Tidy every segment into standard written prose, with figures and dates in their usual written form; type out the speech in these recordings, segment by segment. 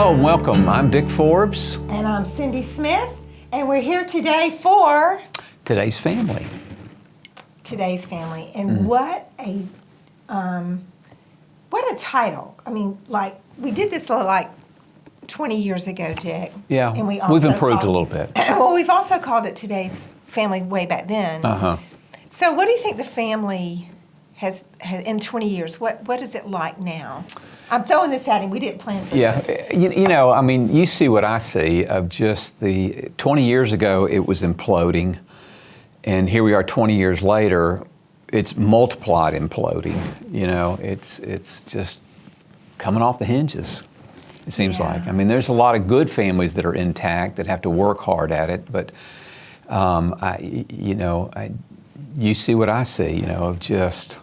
Hello and welcome. I'm Dick Forbes. And I'm Cindy Smith, and we're here today for Today's Family. Today's Family. And what a title. I mean, like, we did this like 20 years ago, Dick. Yeah, and we've improved a little bit. Well, we've also called it Today's Family way back then. So what do you think the family has in 20 years? What is it like now? I'm throwing this at him. We didn't plan for this. You know, I mean, you see what I see of just the 20 years ago, it was imploding. And here we are 20 years later, it's multiplied imploding. You know, it's just coming off the hinges, it seems like. I mean, there's a lot of good families that are intact that have to work hard at it. But, you see what I see, you know, of just...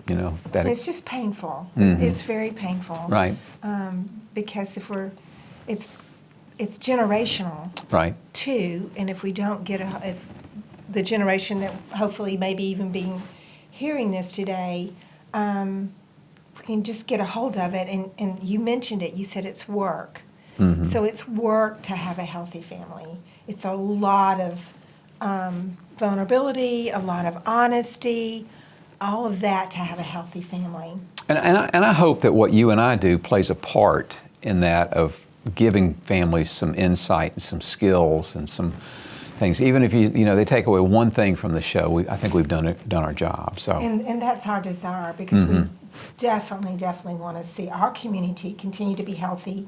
You know, that it's just painful. It's very painful, right? Because it's generational, right? Too, and if we don't get if the generation that hopefully maybe even being hearing this today, we can just get a hold of it. And you mentioned it. You said it's work. So it's work to have a healthy family. It's a lot of vulnerability, a lot of honesty. All of that to have a healthy family. And I hope that what you and I do plays a part in that of giving families some insight and some skills and some things. Even if they take away one thing from the show, I think we've done our job. So and that's our desire, because we definitely want to see our community continue to be healthy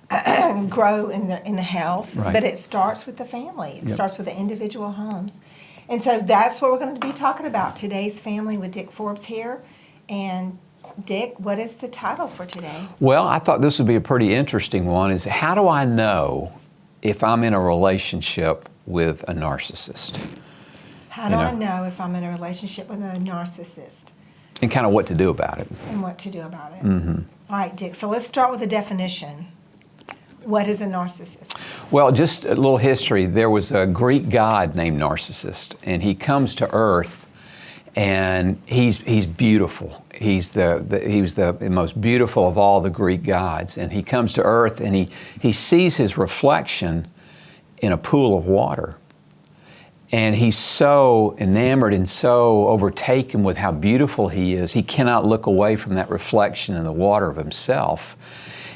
and grow in the health. Right. But it starts with the family. It starts with the individual homes. And so that's what we're going to be talking about, Today's Family with Dick Forbes here. And Dick, what is the title for today? Well, I thought this would be a pretty interesting one, is how do I know if I'm in a relationship with a narcissist? How do I know if I'm in a relationship with a narcissist? And kind of what to do about it. And what to do about it. All right, Dick, so let's start with a definition. What is a narcissist? Well, just a little history. There was a Greek god named Narcissist, and he comes to Earth, and he's beautiful. He was the most beautiful of all the Greek gods, and he comes to Earth, and he sees his reflection in a pool of water, and he's so enamored and so overtaken with how beautiful he is, he cannot look away from that reflection in the water of himself.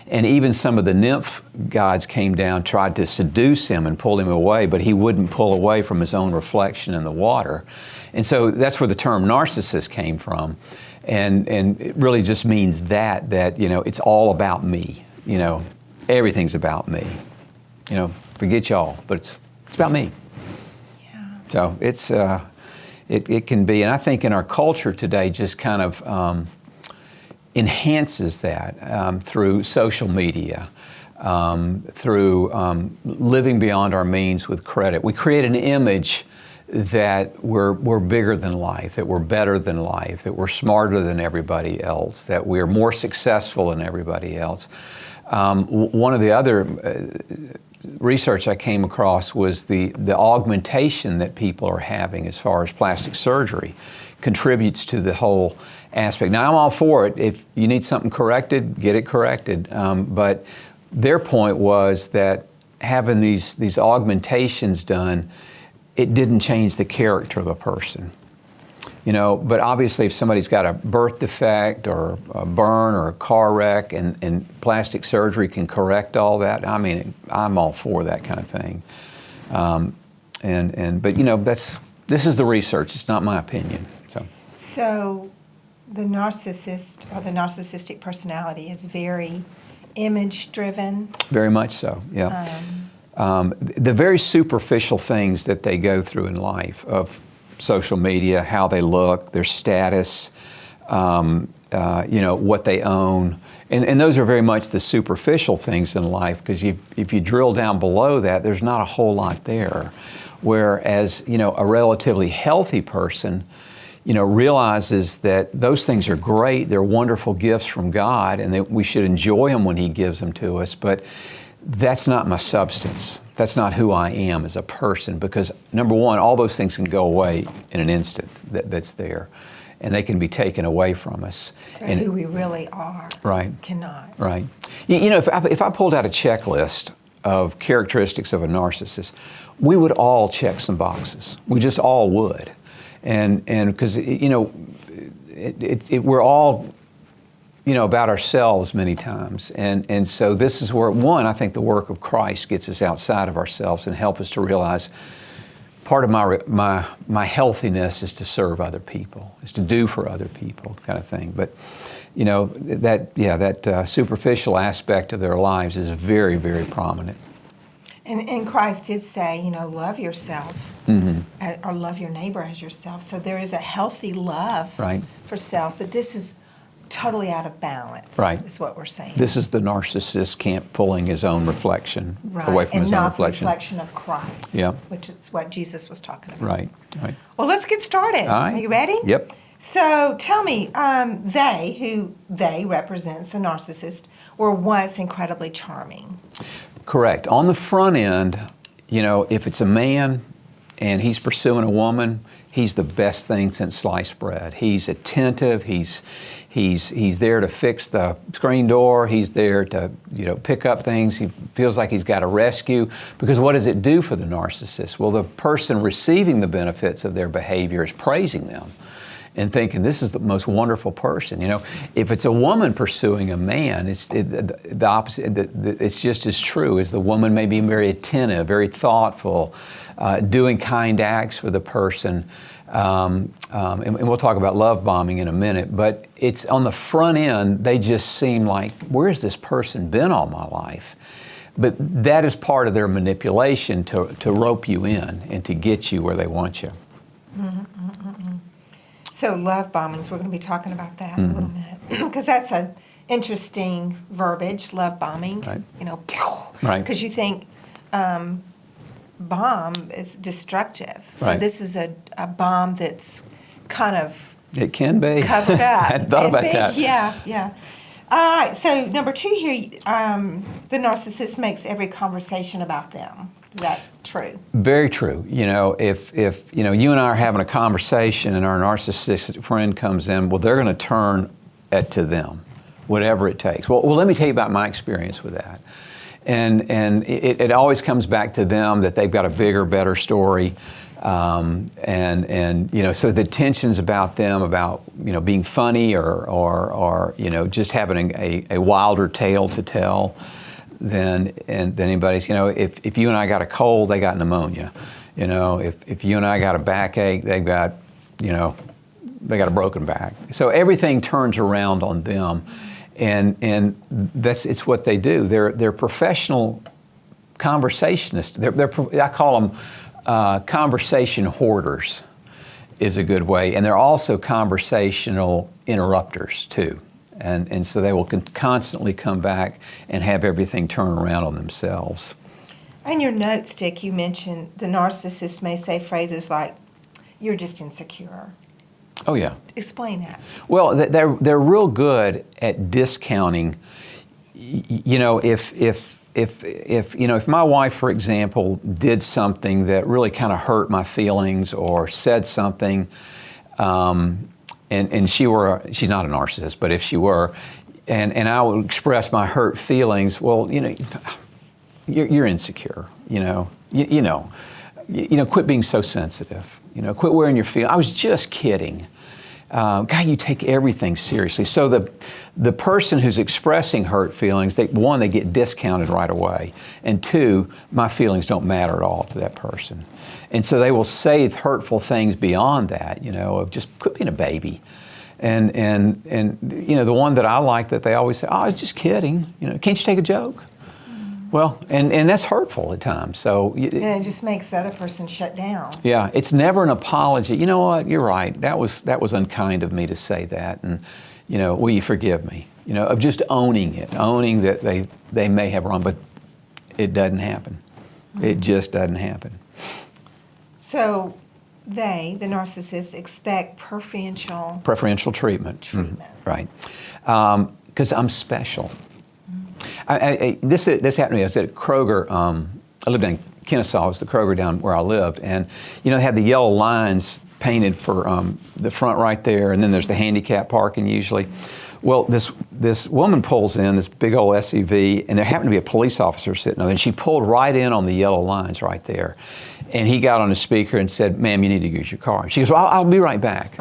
And even some of the nymph gods came down, tried to seduce him and pull him away, but he wouldn't pull away from his own reflection in the water. And so that's where the term narcissist came from. And it really just means that it's all about me. You know, everything's about me. You know, forget y'all, but it's about me. Yeah. So it's it can be, and I think in our culture today, just kind of enhances that through social media, through living beyond our means with credit. We create an image that we're bigger than life, that we're better than life, that we're smarter than everybody else, that we're more successful than everybody else. One of the other research I came across was the augmentation that people are having as far as plastic surgery contributes to the whole aspect. Now, I'm all for it. If you need something corrected, get it corrected. But their point was that having these augmentations done, it didn't change the character of a person. You know, but obviously if somebody's got a birth defect or a burn or a car wreck and plastic surgery can correct all that, I mean, I'm all for that kind of thing. But you know, this is the research. It's not my opinion. So the narcissist or the narcissistic personality is very image-driven. Very much so, yeah. The very superficial things that they go through in life of social media, how they look, their status, what they own. And those are very much the superficial things in life, because if you drill down below that, there's not a whole lot there. Whereas, a relatively healthy person, realizes that those things are great, they're wonderful gifts from God, and that we should enjoy them when He gives them to us, but that's not my substance. That's not who I am as a person, because number one, all those things can go away in an instant that's there. and they can be taken away from us. But And who we really are right, cannot. right. You know, if I pulled out a checklist of characteristics of a narcissist, we would all check some boxes. We just all would, and because you know, we're all, you know, about ourselves many times, and so this is where, one, I think the work of Christ gets us outside of ourselves and help us to realize part of my healthiness is to serve other people, is to do for other people, kind of thing. But you know, that superficial aspect of their lives is very, very prominent. And Christ did say, you know, love yourself or love your neighbor as yourself. So there is a healthy love Right. for self, but this is totally out of balance, Right. is what we're saying. This is the narcissist can't pulling his own reflection away from and his own not reflection. the reflection of Christ, Yeah. which is what Jesus was talking about. Right, right. Well, let's get started. All right. Are you ready? Yep. So tell me, they represents the narcissist, were once incredibly charming. Correct. On the front end, you know, if it's a man and he's pursuing a woman, he's the best thing since sliced bread. He's attentive. He's there to fix the screen door. He's there to, you know, pick up things. He feels like he's got a rescue. Because what does it do for the narcissist? Well, the person receiving the benefits of their behavior is praising them and thinking, this is the most wonderful person. You know, if it's a woman pursuing a man, it's the opposite. It's just as true as the woman may be very attentive, very thoughtful, doing kind acts for the person. And we'll talk about love bombing in a minute, but it's on the front end, they just seem like, where's this person been all my life? But that is part of their manipulation to rope you in and to get you where they want you. So love bombings, we're going to be talking about that a little bit, because that's an interesting verbiage, love bombing. Right. You know, Right. because you think bomb is destructive. So Right. this is a bomb that's kind of It can be. covered up. I hadn't thought about that. Yeah, yeah. All right, so number 2 here, the narcissist makes every conversation about them. Is that true? Very true. You know, if you know, you and I are having a conversation and our narcissistic friend comes in, well, they're going to turn it to them, whatever it takes. Well, let me tell you about my experience with that. And it always comes back to them that they've got a bigger, better story. And you know, so the tensions about them, about, you know, being funny or you know, just having a wilder tale to tell than anybody's. You know, if you and I got a cold, they got pneumonia. You know, if you and I got a backache, they've got, you know, they got a broken back. So everything turns around on them, and it's what they do. They're professional conversationists. I call them conversation hoarders, is a good way, and they're also conversational interrupters too. And so they will constantly come back and have everything turn around on themselves. In your notes, Dick, you mentioned the narcissist may say phrases like, "You're just insecure." Oh yeah. Explain that. Well, they're real good at discounting. You know, if you know, if my wife, for example, did something that really kind of hurt my feelings or said something. And she's not a narcissist, but if she were, and I would express my hurt feelings, well, you know, you're insecure, you know, you know, quit being so sensitive, you know, quit wearing your feelings. I was just kidding. God, you take everything seriously. So the person who's expressing hurt feelings, they get discounted right away, and 2, my feelings don't matter at all to that person. And so they will say hurtful things beyond that, you know, of just quit being a baby. And you know, the one that I like that they always say, "Oh, I was just kidding. You know, can't you take a joke?" Well, and that's hurtful at times. So And it just makes the other person shut down. yeah, it's never an apology. You know what? You're right. That was unkind of me to say that, and you know, will you forgive me? You know, of just owning that they may have wrong, but it doesn't happen. It just doesn't happen. So they, the narcissists, expect preferential treatment. treatment. Right. Because I'm special. This happened to me. I was at Kroger. I lived in Kennesaw. It was the Kroger down where I lived. And, you know, they had the yellow lines painted for the front right there, and then there's the handicap parking usually. Well, this woman pulls in, this big old SUV, and there happened to be a police officer sitting there, and she pulled right in on the yellow lines right there. And he got on his speaker and said, "Ma'am, you need to use your car." She goes, "Well, I'll be right back."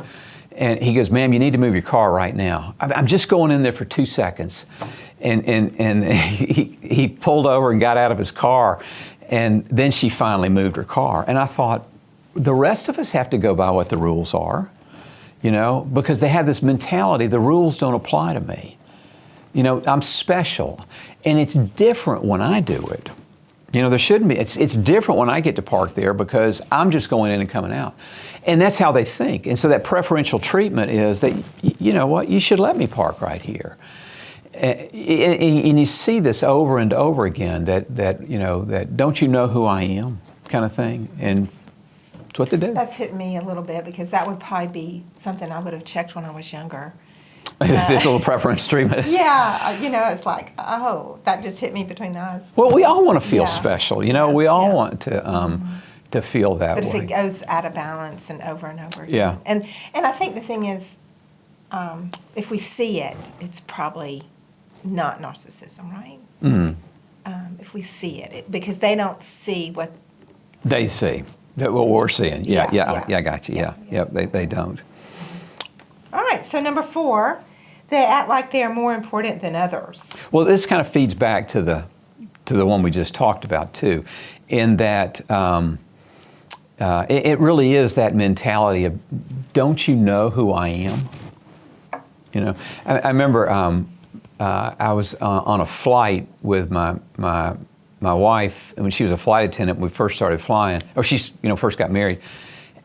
And he goes, "Ma'am, you need to move your car right now. I'm just going in there for 2 seconds." And he pulled over and got out of his car, and then she finally moved her car. And I thought, the rest of us have to go by what the rules are, because they have this mentality, the rules don't apply to me. I'm special. And it's different when I do it. There shouldn't be. It's different when I get to park there because I'm just going in and coming out. And that's how they think. And so that preferential treatment is that, you know what, you should let me park right here. And you see this over and over again, that don't you know who I am kind of thing. And it's what they do. That's hit me a little bit because that would probably be something I would have checked when I was younger. It's a little preference treatment. Yeah, it's like, oh, that just hit me between the eyes. Well, we all want to feel special. We all want to feel that way. But if it goes out of balance and over again. Yeah. And I think the thing is, if we see it, it's probably not narcissism, right? Mm-hmm. If we see it, because they don't see what they see. That what we're seeing. Yeah, I got you. Yeah. They don't. All right, so number 4, they act like they are more important than others. Well, this kind of feeds back to the one we just talked about too, in that it really is that mentality of, don't you know who I am? I remember I was on a flight with my wife, and when she was a flight attendant when we first started flying, or she first got married,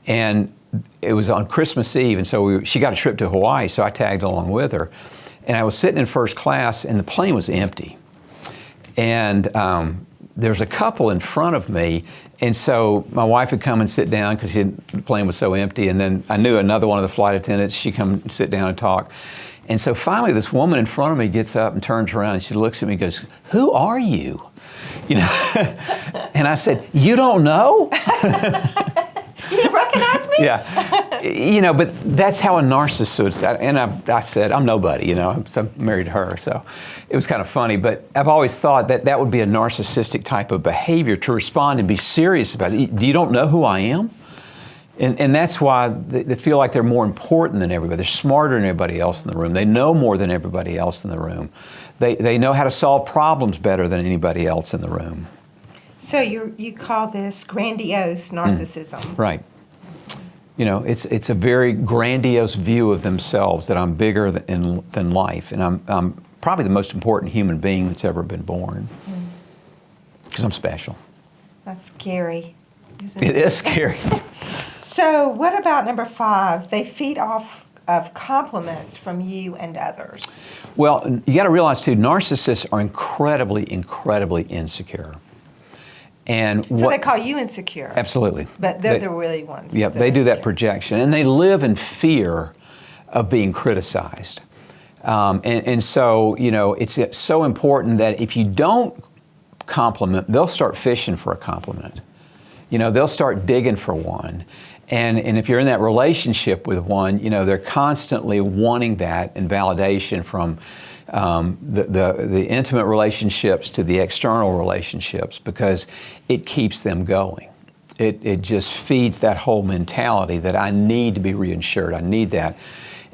and it was on Christmas Eve, and so she got a trip to Hawaii, so I tagged along with her. And I was sitting in first class, and the plane was empty. And there's a couple in front of me, and so my wife would come and sit down because the plane was so empty, and then I knew another one of the flight attendants, she'd come and sit down and talk. And so finally this woman in front of me gets up and turns around, and she looks at me and goes, "Who are you?" And I said, "You don't know?" You didn't recognize me? Yeah. But that's how a narcissist, and I said, "I'm nobody," so I'm married to her. So it was kind of funny, but I've always thought that would be a narcissistic type of behavior, to respond and be serious about it. You don't know who I am? And that's why they feel like they're more important than everybody. They're smarter than everybody else in the room. They know more than everybody else in the room. They know how to solve problems better than anybody else in the room. So you call this grandiose narcissism. Right. It's a very grandiose view of themselves, that I'm bigger than life, and I'm probably the most important human being that's ever been born, because I'm special. That's scary, isn't it? It is scary. So what about number 5? They feed off of compliments from you and others. Well, you got to realize too, narcissists are incredibly, incredibly insecure. And so they call you insecure. Absolutely. But they're the really ones. Yep, they do that projection. And they live in fear of being criticized. And so, it's so important that if you don't compliment, they'll start fishing for a compliment. They'll start digging for one. And if you're in that relationship with one, they're constantly wanting that and validation from the intimate relationships to the external relationships, because it keeps them going. It just feeds that whole mentality that I need to be reassured. I need that.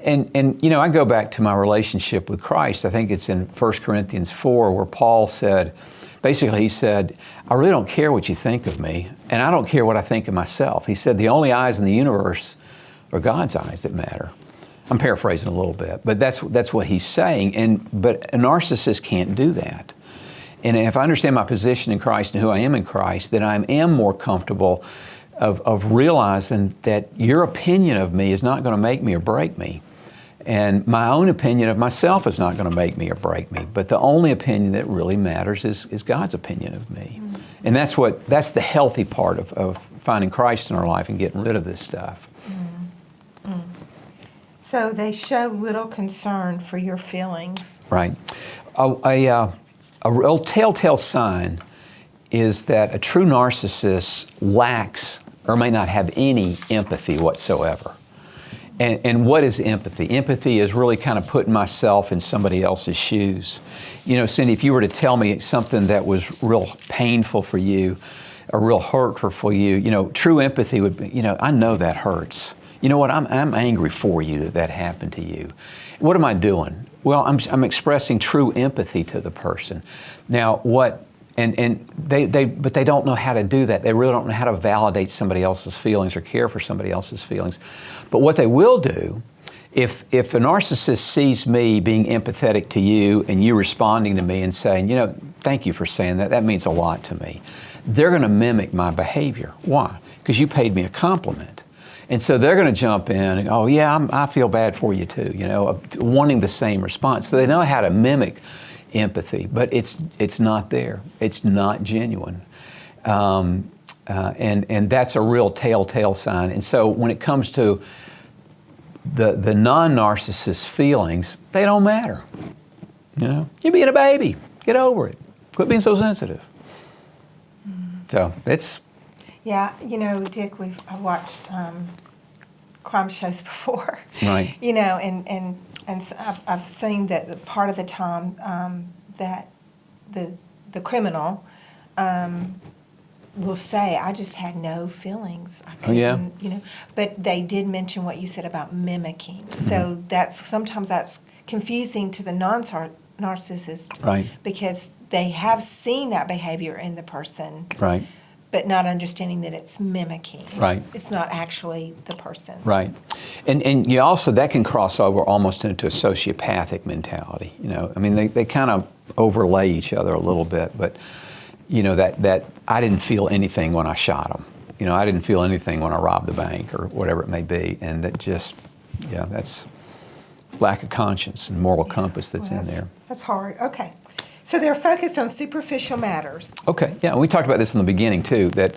And I go back to my relationship with Christ. I think it's in 1 Corinthians 4 where Paul said, basically he said, "I really don't care what you think of me, and I don't care what I think of myself." He said, "The only eyes in the universe are God's eyes that matter." I'm paraphrasing a little bit, but that's what he's saying. But a narcissist can't do that. And if I understand my position in Christ and who I am in Christ, then I am more comfortable of realizing that your opinion of me is not going to make me or break me. And my own opinion of myself is not going to make me or break me. But the only opinion that really matters is God's opinion of me. Mm-hmm. And that's the healthy part of finding Christ in our life and getting rid of this stuff. Mm-hmm. Mm-hmm. So they show little concern for your feelings. Right. A real telltale sign is that a true narcissist lacks or may not have any empathy whatsoever. And what is empathy? Empathy is really kind of putting myself in somebody else's shoes. You know, Cindy, if you were to tell me something that was real painful for you or real hurtful for you, you know, true empathy would be, you know, I know that hurts. You know what, I'm angry for you that that happened to you. What am I doing? Well, I'm expressing true empathy to the person. Now, what, but they don't know how to do that. They really don't know how to validate somebody else's feelings or care for somebody else's feelings. But what they will do, if a narcissist sees me being empathetic to you and you responding to me and saying, you know, thank you for saying that, that means a lot to me, they're going to mimic my behavior. Why? Because you paid me a compliment. And so they're going to jump in and, oh yeah, I feel bad for you too, you know, wanting the same response. So they know how to mimic empathy, but it's not there. It's not genuine. And that's a real telltale sign. And so when it comes to the non-narcissist feelings, they don't matter. You know, you're being a baby. Get over it. Quit being so sensitive. So it's... Yeah, you know, Dick, I've watched crime shows before. Right. You know, and so I've seen that part of the time that the criminal will say, "I just had no feelings." I couldn't, yeah. You know, but they did mention what you said about mimicking. So sometimes that's confusing to the non-narcissist, Right. because they have seen that behavior in the person. Right. But not understanding that it's mimicking. Right. It's not actually the person. Right. And you also, that can cross over almost into a sociopathic mentality. You know, I mean, they kind of overlay each other a little bit, but, you know, that I didn't feel anything when I shot him. You know, I didn't feel anything when I robbed the bank or whatever it may be. And that just, yeah, that's lack of conscience and moral compass that's in there. That's hard. Okay. So they're focused on superficial matters. Okay, yeah, and we talked about this in the beginning too, that,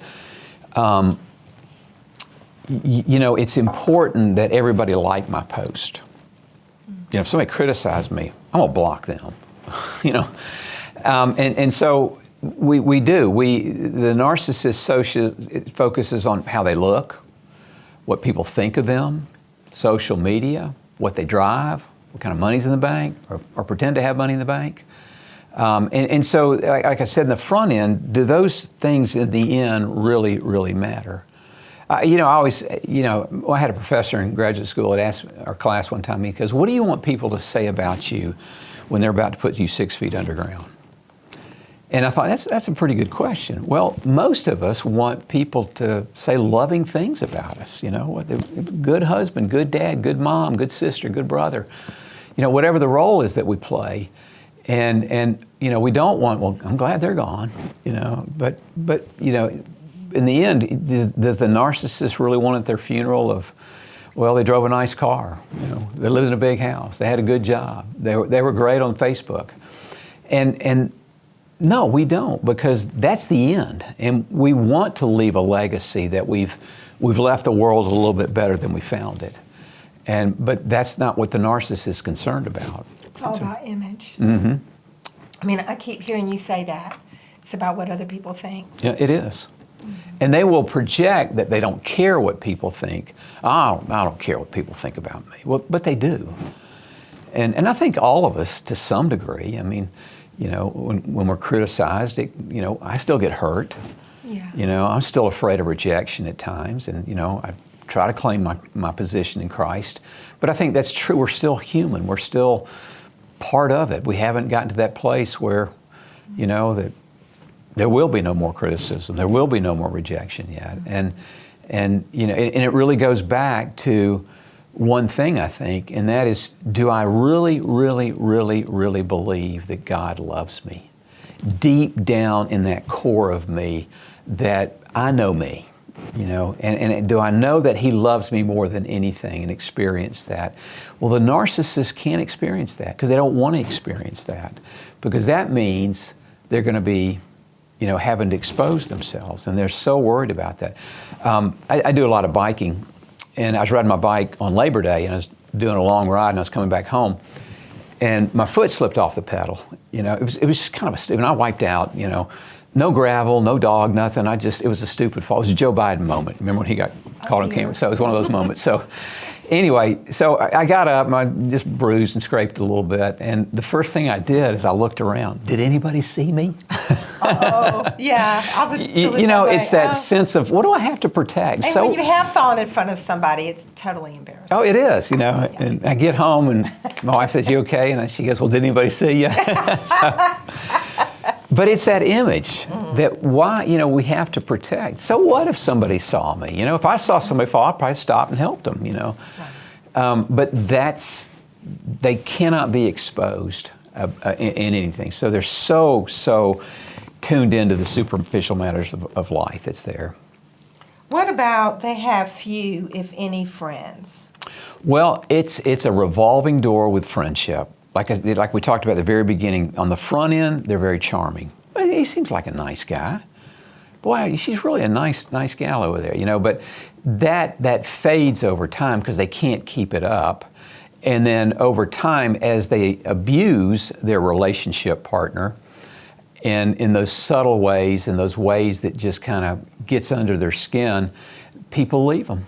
you know, it's important that everybody like my post. You know, if somebody criticizes me, I'm gonna block them, you know. And so we do. The narcissist focuses on how they look, what people think of them, social media, what they drive, what kind of money's in the bank, or pretend to have money in the bank. And so, like I said, in the front end, do those things in the end really, really matter? You know, I always, you know, I had a professor in graduate school that asked our class one time, he goes, what do you want people to say about you when they're about to put you 6 feet underground? And I thought, that's a pretty good question. Well, most of us want people to say loving things about us, you know, good husband, good dad, good mom, good sister, good brother, you know, whatever the role is that we play. And you know, we don't want, well, I'm glad they're gone, you know, but you know, in the end, does the narcissist really want at their funeral of, well, they drove a nice car, you know, they lived in a big house, they had a good job, they were great on Facebook. And no, we don't, because that's the end. And we want to leave a legacy that we've left the world a little bit better than we found it. But that's not what the narcissist is concerned about. It's all about image. Mm-hmm. I mean, I keep hearing you say that. It's about what other people think. Yeah, it is. Mm-hmm. And they will project that they don't care what people think. I don't care what people think about me. Well, but they do. And I think all of us, to some degree, I mean, you know, when we're criticized, you know, I still get hurt. Yeah. You know, I'm still afraid of rejection at times. And, you know, I try to claim my position in Christ. But I think that's true. We're still human. We're still part of it. We haven't gotten to that place where, you know, that there will be no more criticism. There will be no more rejection yet. And you know, and it really goes back to one thing, I think, and that is, do I really, really, really, really believe that God loves me? Deep down in that core of me, that I know me. You know, and do I know that He loves me more than anything and experience that? Well, the narcissist can't experience that because they don't want to experience that, because that means they're going to be, you know, having to expose themselves, and they're so worried about that. I do a lot of biking, and I was riding my bike on Labor Day, and I was doing a long ride, and I was coming back home, and my foot slipped off the pedal. You know, it was just kind of a stupid. And I wiped out, you know, No gravel, no dog, nothing. It was a stupid fall. It was a Joe Biden moment. Remember when he got caught on camera? So it was one of those moments. So anyway, so I got up and I just bruised and scraped a little bit. And the first thing I did is I looked around. Did anybody see me? Oh, yeah. I would feel the You know, same way. it's that sense of, what do I have to protect? And when you have fallen in front of somebody, it's totally embarrassing. Oh, it is, you know. And I get home and my wife says, "You okay?" And she goes, "Well, did anybody see you?" But it's that image that we have to protect. So what if somebody saw me? You know, if I saw somebody fall, I'd probably stop and help them, you know. Right. But they cannot be exposed in anything. So they're so tuned into the superficial matters of life that's there. What about they have few, if any, friends? Well, it's a revolving door with friendship. Like we talked about at the very beginning, on the front end, they're very charming. He seems like a nice guy. Boy, she's really a nice gal over there, you know. But that fades over time because they can't keep it up. And then over time, as they abuse their relationship partner, and in those subtle ways, in those ways that just kind of gets under their skin, people leave them.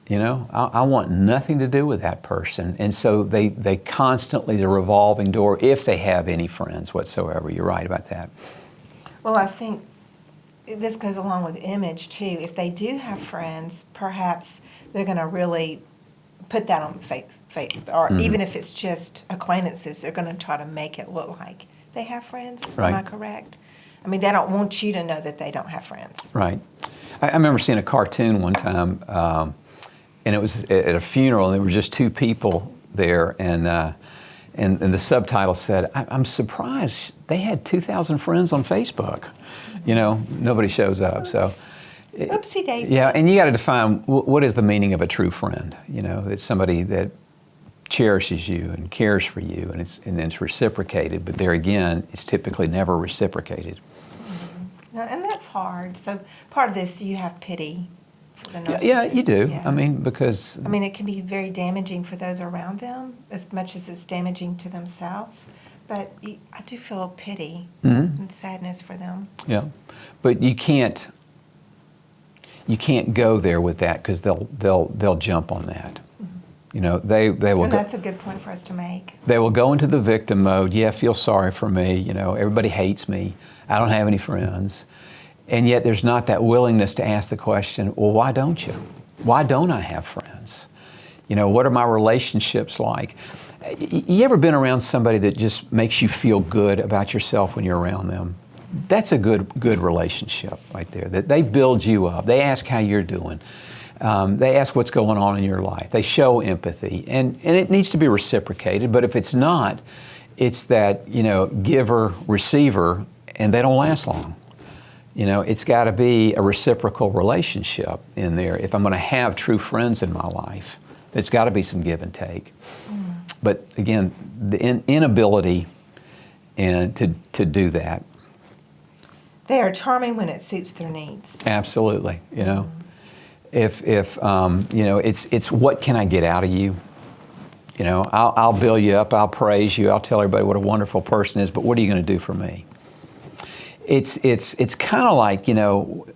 You know, I want nothing to do with that person. And so they constantly, the revolving door, if they have any friends whatsoever. You're right about that. Well, I think this goes along with image, too. If they do have friends, perhaps they're going to really put that on Facebook. Or even if it's just acquaintances, they're going to try to make it look like they have friends. Right. Am I correct? I mean, they don't want you to know that they don't have friends. Right. I remember seeing a cartoon one time, and it was at a funeral, and there were just two people there, and the subtitle said, "I'm surprised they had 2,000 friends on Facebook." You know, nobody shows up. So, Oopsie daisy. Yeah, and you got to define what is the meaning of a true friend. You know, it's somebody that cherishes you and cares for you, and it's reciprocated. But there again, it's typically never reciprocated. And that's hard. So part of this, you have pity. The narcissist. Yeah, you do. Yeah. I mean, because... I mean, it can be very damaging for those around them as much as it's damaging to themselves. But I do feel pity and sadness for them. Yeah, but you can't go there with that because they'll jump on that. You know, they will. And that's a good point for us to make. They will go into the victim mode. Yeah, feel sorry for me. You know, everybody hates me. I don't have any friends. And yet there's not that willingness to ask the question, well, why don't you? Why don't I have friends? You know, what are my relationships like? You ever been around somebody that just makes you feel good about yourself when you're around them? That's a good relationship right there. That they build you up. They ask how you're doing. They ask what's going on in your life. They show empathy. And it needs to be reciprocated, but if it's not, it's that, you know, giver, receiver, and they don't last long. You know, it's got to be a reciprocal relationship in there. If I'm going to have true friends in my life, it's got to be some give and take. But again, the inability to do that. They are charming when it suits their needs. Absolutely. You know, if you know, it's what can I get out of you? You know, I'll build you up, I'll praise you, I'll tell everybody what a wonderful person is, but what are you going to do for me? It's kind of like, you know,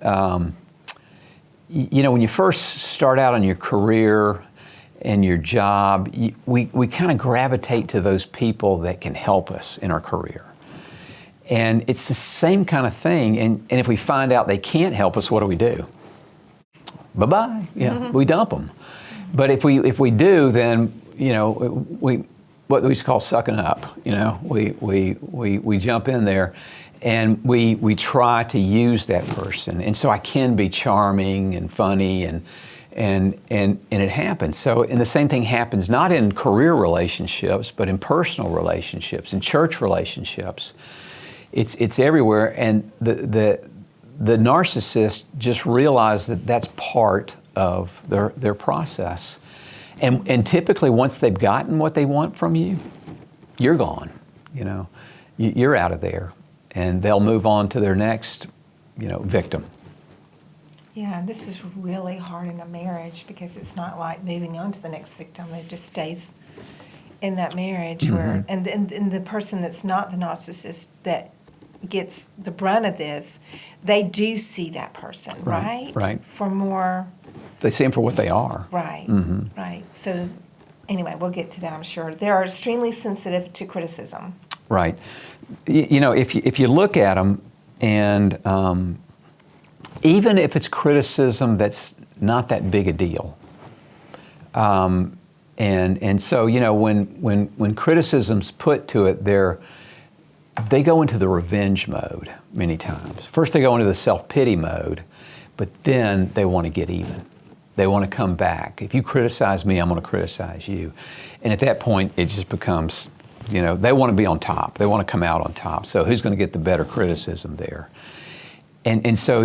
when you first start out on your career and your job, we kind of gravitate to those people that can help us in our career. And it's the same kind of thing. And if we find out they can't help us, what do? Bye-bye. Yeah, we dump them. But if we do, then, you know, what we used to call sucking up. You know, we jump in there. And we try to use that person. And so I can be charming and funny and it happens. So, and the same thing happens not in career relationships, but in personal relationships, in church relationships. It's everywhere. And the narcissist just realizes that that's part of their process. And typically once they've gotten what they want from you, you're gone. You know, you're out of there. And they'll move on to their next, you know, victim. Yeah, and this is really hard in a marriage because it's not like moving on to the next victim. It just stays in that marriage where, and the person that's not the narcissist that gets the brunt of this, they do see that person, right? Right. For more. They see them for what they are. Right. Right. So anyway, we'll get to that, I'm sure. They are extremely sensitive to criticism. Right. If you look at them, and even if it's criticism that's not that big a deal, and so when criticism's put to it, they go into the revenge mode many times. First, they go into the self-pity mode, but then they want to get even. They want to come back. If you criticize me, I'm going to criticize you. And at that point, it just becomes, they want to be on top. They want to come out on top. So who's going to get the better criticism there? And so,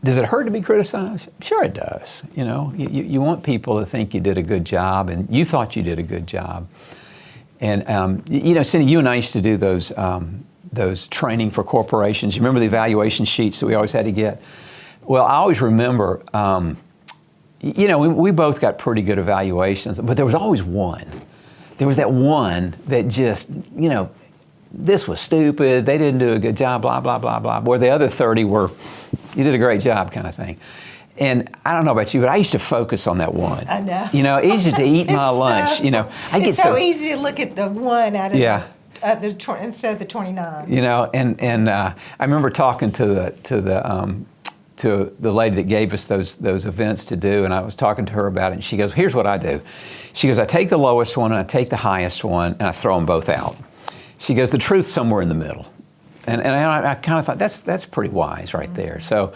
does it hurt to be criticized? Sure it does. You want people to think you did a good job, and you thought you did a good job. And, Cindy, you and I used to do those training for corporations. You remember the evaluation sheets that we always had to get? Well, I always remember, we both got pretty good evaluations, but there was always one. There was that one that just, this was stupid, they didn't do a good job, blah, blah, blah, blah. Where the other 30 were, you did a great job kind of thing. And I don't know about you, but I used to focus on that one. I know. Easy to eat my lunch. It's so easy to look at the one out of instead of the 29. And I remember talking to the lady that gave us those events to do, and I was talking to her about it, and she goes, here's what I do. She goes, I take the lowest one and I take the highest one, and I throw them both out. She goes, the truth's somewhere in the middle. And I kind of thought, that's pretty wise right there. So,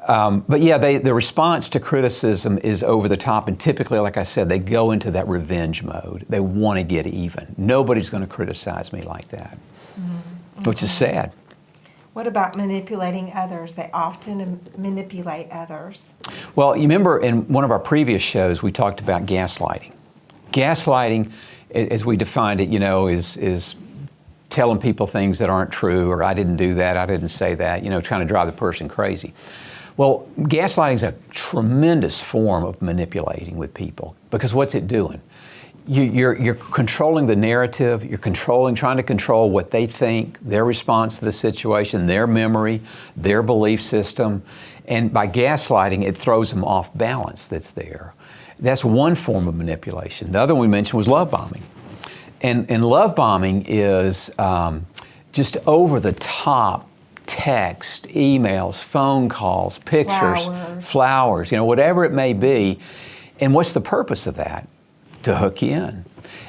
but yeah, the response to criticism is over the top, and typically, like I said, they go into that revenge mode. They want to get even. Nobody's going to criticize me like that, which is sad. What about manipulating others? They often manipulate others. Well, you remember in one of our previous shows, we talked about gaslighting. Gaslighting, as we defined it, is telling people things that aren't true, or I didn't do that, I didn't say that, trying to drive the person crazy. Well, gaslighting is a tremendous form of manipulating with people, because what's it doing? You're controlling the narrative, trying to control what they think, their response to the situation, their memory, their belief system, and by gaslighting, it throws them off balance that's there. That's one form of manipulation. The other one we mentioned was love bombing. And love bombing is just over-the-top text, emails, phone calls, pictures, flowers, whatever it may be. And what's the purpose of that? To hook you in.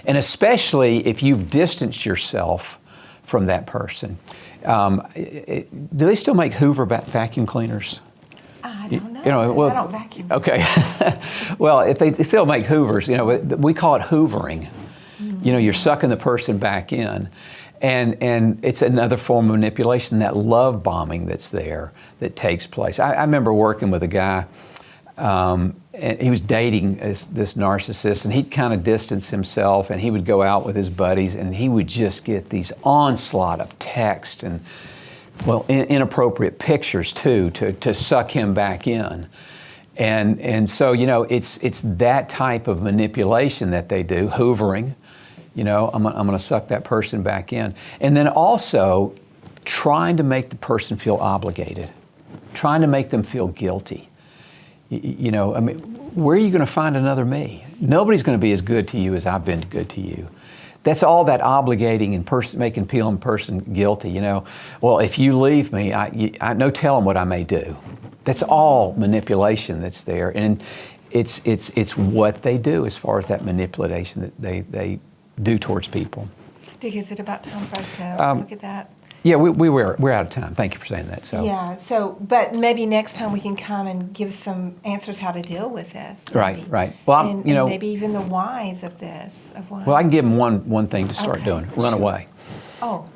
And especially if you've distanced yourself from that person. Do they still make Hoover vacuum cleaners? I don't know. I don't vacuum. Okay. Well, if they still make Hoovers, we call it hoovering. You're sucking the person back in. And it's another form of manipulation, that love bombing that's there, that takes place. I remember working with a guy, and he was dating this narcissist, and he'd kind of distance himself, and he would go out with his buddies, and he would just get these onslaught of text and, inappropriate pictures too, to suck him back in. And so, it's that type of manipulation that they do, hoovering. I'm going to suck that person back in. And then also trying to make the person feel obligated, trying to make them feel guilty. Where are you going to find another me? Nobody's going to be as good to you as I've been good to you. That's all that obligating and making the person guilty. Well, if you leave me, I no telling what I may do. That's all manipulation that's there, and it's what they do as far as that manipulation that they do towards people. Dick, is it about time for us to look at that? Yeah, we're out of time. Thank you for saying that. So yeah, but maybe next time we can come and give some answers how to deal with this. Maybe. Right. Well, and maybe even the whys of this. Well, I can give them one thing to start doing. Run away. Oh.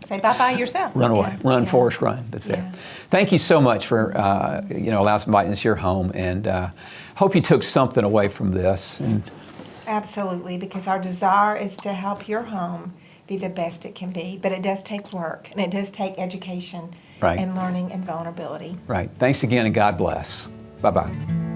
Say bye-bye yourself. Run away. Run, Forrest, run. That's it. Thank you so much for allowing us inviting us to your home, and hope you took something away from this. And absolutely, because our desire is to help your home be the best it can be, but it does take work, and it does take education and learning and vulnerability. Right. Thanks again, and God bless. Bye-bye.